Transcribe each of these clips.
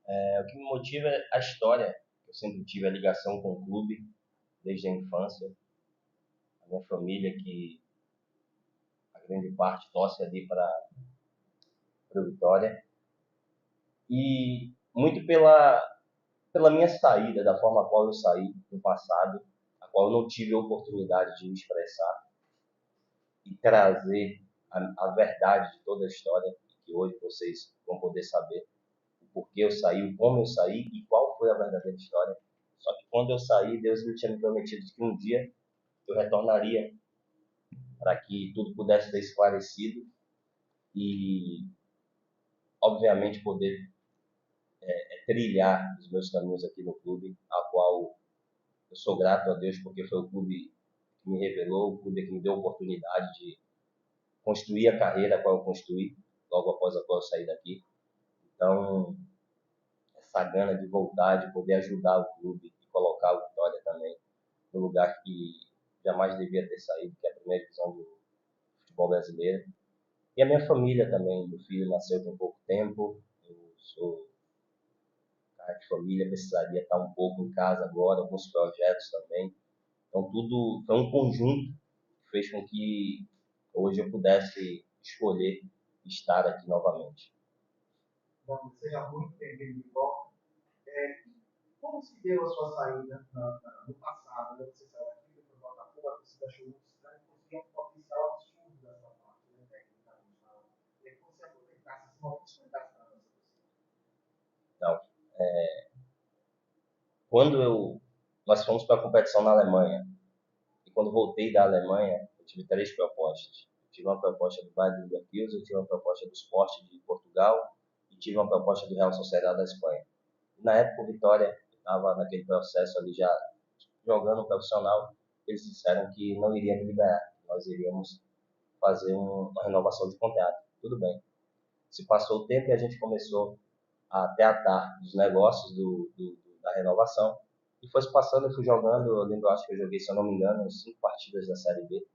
O que me motiva é a história. Eu sempre tive a ligação com o clube, desde a infância. A minha família, que a grande parte torce ali para o Vitória. E muito pela minha saída, da forma qual eu saí no passado, a qual eu não tive a oportunidade de me expressar e trazer a verdade de toda a história, que hoje vocês vão poder saber o porquê eu saí, o como eu saí e qual foi a verdadeira história. Só que quando eu saí, Deus me tinha me prometido que um dia eu retornaria para que tudo pudesse ser esclarecido e, obviamente, poder trilhar os meus caminhos aqui no clube, a qual eu sou grato a Deus porque foi o clube que me revelou, o clube que me deu a oportunidade de construir a carreira a qual eu construí logo após a qual eu saí daqui. Então, essa gana de voltar, de poder ajudar o clube e colocar o Vitória também no lugar que jamais devia ter saído, que é a primeira divisão do futebol brasileiro. E a minha família também, meu filho nasceu tem pouco tempo, eu sou cara de família, precisaria estar um pouco em casa agora, alguns projetos também. Então tudo foi um conjunto que fez com que hoje eu pudesse escolher estar aqui novamente. Bom, seja muito bem-vindo de volta. Como se deu a sua saída no passado? Né? Você saiu daqui, foi para o Botafogo, a torcida achou muito estranho, conseguiu um potencial absurdo da sua parte, né, tecnicamente falando. E aí, como você aproveitasse esse momento, explicasse para a nossa torcida. Então, quando nós fomos para a competição na Alemanha, e quando voltei da Alemanha, eu tive três propostas. Eu tive uma proposta do Bayern de Leverkusen, eu tive uma proposta do Sport de Portugal e tive uma proposta do Real Sociedade da Espanha. E na época, o Vitória estava naquele processo ali já jogando profissional. Eles disseram que não iriam me liberar, nós iríamos fazer uma renovação de contrato. Tudo bem. Se passou o tempo e a gente começou a tratar dos negócios da renovação. E foi se passando, eu fui jogando, eu lembro, acho que eu joguei, se eu não me engano, 5 partidas da Série B.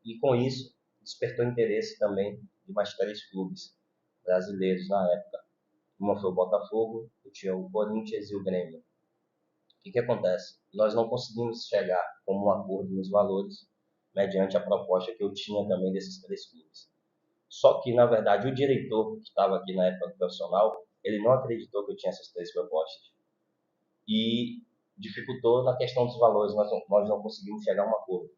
E com isso, despertou interesse também de mais três clubes brasileiros na época. Uma foi o Botafogo, tinha o Corinthians e o Grêmio. O que acontece? Nós não conseguimos chegar como um acordo nos valores, mediante a proposta que eu tinha também desses três clubes. Só que, na verdade, o diretor que estava aqui na época do profissional, ele não acreditou que eu tinha essas três propostas. E dificultou na questão dos valores, nós não conseguimos chegar a um acordo.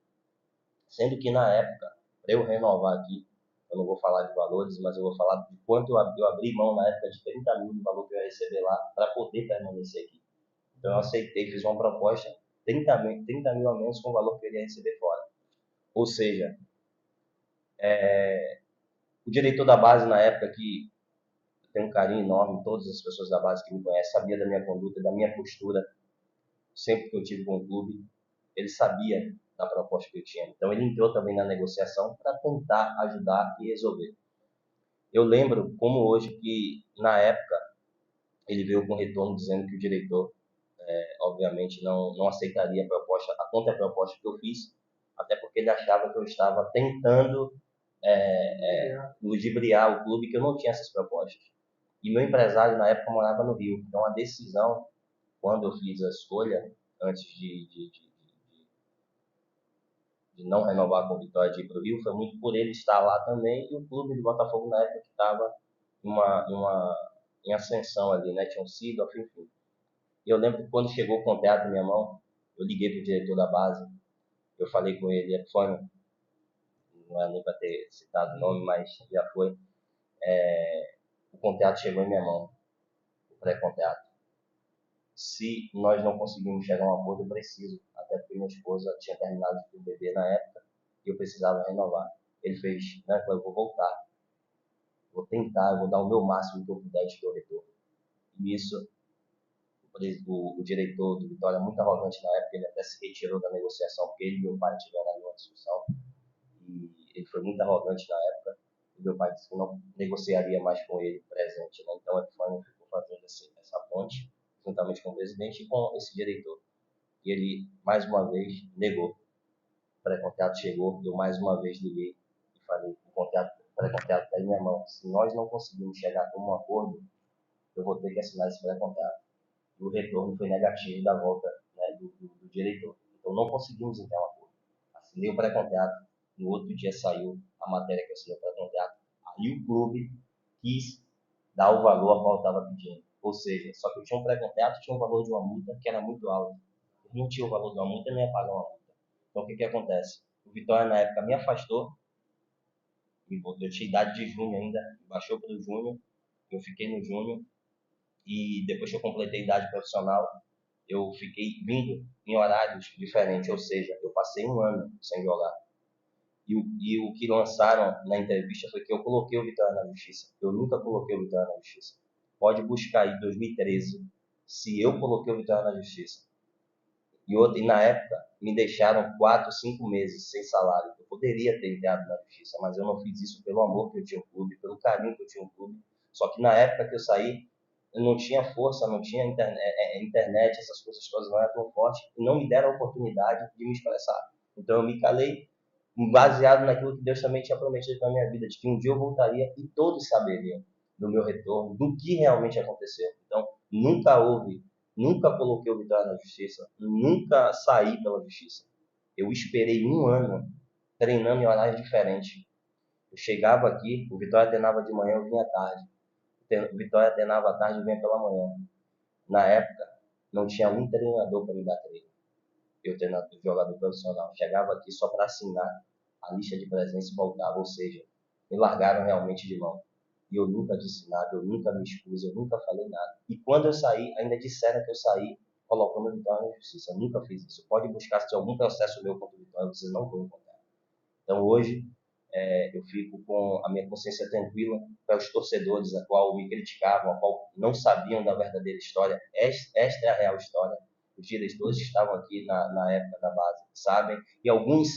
Sendo que, na época, para eu renovar aqui, eu não vou falar de valores, mas eu vou falar de quanto eu abri mão na época de 30 mil de valor que eu ia receber lá para poder permanecer aqui. Então eu aceitei, fiz uma proposta 30 mil a menos com o valor que eu iria receber fora. Ou seja, o diretor da base na época, que tem um carinho enorme, todas as pessoas da base que me conhecem, sabia da minha conduta, da minha postura, sempre que eu tive com o clube, ele sabia da proposta que eu tinha. Então ele entrou também na negociação para tentar ajudar e resolver. Eu lembro, como hoje, que na época ele veio com retorno dizendo que o diretor, obviamente, não aceitaria a proposta, a contraproposta que eu fiz, até porque ele achava que eu estava tentando ludibriar o clube, que eu não tinha essas propostas. E meu empresário, na época, morava no Rio. Então, a decisão, quando eu fiz a escolha, antes de não renovar com o Vitória de ir para o Rio, foi muito por ele estar lá também e o clube do Botafogo, na época, que estava em ascensão ali, né? Tinham sido, enfim. E eu lembro que quando chegou o contrato na minha mão, eu liguei para o diretor da base, eu falei com ele, foi, não é nem para ter citado o nome, mas já foi. O contrato chegou em minha mão, o pré-contrato. Se nós não conseguimos chegar a um acordo, eu preciso, até porque minha esposa tinha terminado de ter um bebê na época e eu precisava renovar. Ele fez, né, eu vou voltar, vou tentar, eu vou dar o meu máximo que eu puder de teu retorno. E isso, o diretor do Vitória, muito arrogante na época, ele até se retirou da negociação, porque ele e meu pai tiveram ali uma discussão, e ele foi muito arrogante na época, e meu pai disse que não negociaria mais com ele presente, né? Então a Epifânio ficou fazendo essa ponte, juntamente com o presidente e com esse diretor. E ele, mais uma vez, negou. O pré-contrato chegou, eu mais uma vez liguei e falei, o pré-contrato está em minha mão. Se nós não conseguimos chegar a um acordo, eu vou ter que assinar esse pré-contrato. E o retorno foi negativo da volta, né, do diretor. Então não conseguimos entrar um acordo. Assinei o pré-contrato, no outro dia saiu a matéria que eu assinei o pré-contrato. Aí o clube quis dar o valor a qual eu estava pedindo. Ou seja, só que eu tinha um pré-contrato, tinha um valor de uma multa que era muito alto. Eu não tinha o valor de uma multa, eu não ia pagar uma multa. Então o que acontece? O Vitória na época me afastou, eu tinha idade de junho ainda, baixou para o júnior, eu fiquei no júnior, e depois que eu completei a idade profissional, eu fiquei vindo em horários diferentes, ou seja, eu passei um ano sem jogar. E o que lançaram na entrevista foi que eu coloquei o Vitória na justiça. Eu nunca coloquei o Vitória na justiça. Pode buscar aí 2013, se eu coloquei o Vitória na justiça. E na época, me deixaram 4, 5 meses sem salário. Eu poderia ter entrado na justiça, mas eu não fiz isso pelo amor que eu tinha ao clube, pelo carinho que eu tinha ao clube. Só que na época que eu saí, eu não tinha força, não tinha internet, essas coisas todas não eram tão fortes, e não me deram a oportunidade de me expressar. Então eu me calei, baseado naquilo que Deus também tinha prometido para a minha vida, de que um dia eu voltaria e todos saberiam do meu retorno, do que realmente aconteceu. Então, nunca coloquei o Vitória na justiça, nunca saí pela justiça. Eu esperei um ano treinando em horários diferentes. Eu chegava aqui, o Vitória treinava de manhã, eu vinha à tarde. O Vitória treinava à tarde, eu vinha pela manhã. Na época, não tinha um treinador para me dar treino. Eu, treinador, jogador profissional, chegava aqui só para assinar a lista de presença e voltava, ou seja, me largaram realmente de mão. E eu nunca disse nada, eu nunca me expus, eu nunca falei nada. E quando eu saí, ainda disseram que eu saí colocando o Vitória na justiça. Eu nunca fiz isso. Pode buscar se algum processo meu contra o Vitória, vocês não vão encontrar. Então hoje, eu fico com a minha consciência tranquila para os torcedores a qual me criticavam, a qual não sabiam da verdadeira história. Esta é a real história. Os diretores que estavam aqui na época da base sabem, e alguns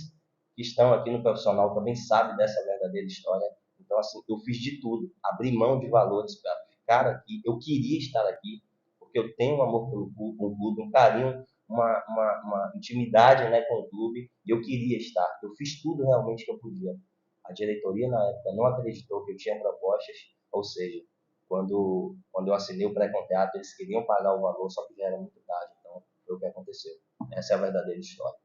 que estão aqui no profissional também sabem dessa verdadeira história. Então, assim, eu fiz de tudo, abri mão de valores para ficar aqui. Eu queria estar aqui, porque eu tenho um amor pelo clube, um carinho, uma intimidade, né, com o clube, e eu queria estar. Eu fiz tudo realmente que eu podia. A diretoria, na época, não acreditou que eu tinha propostas, ou seja, quando eu assinei o pré-contrato, eles queriam pagar o valor, só que já era muito tarde. Então, foi o que aconteceu. Essa é a verdadeira história.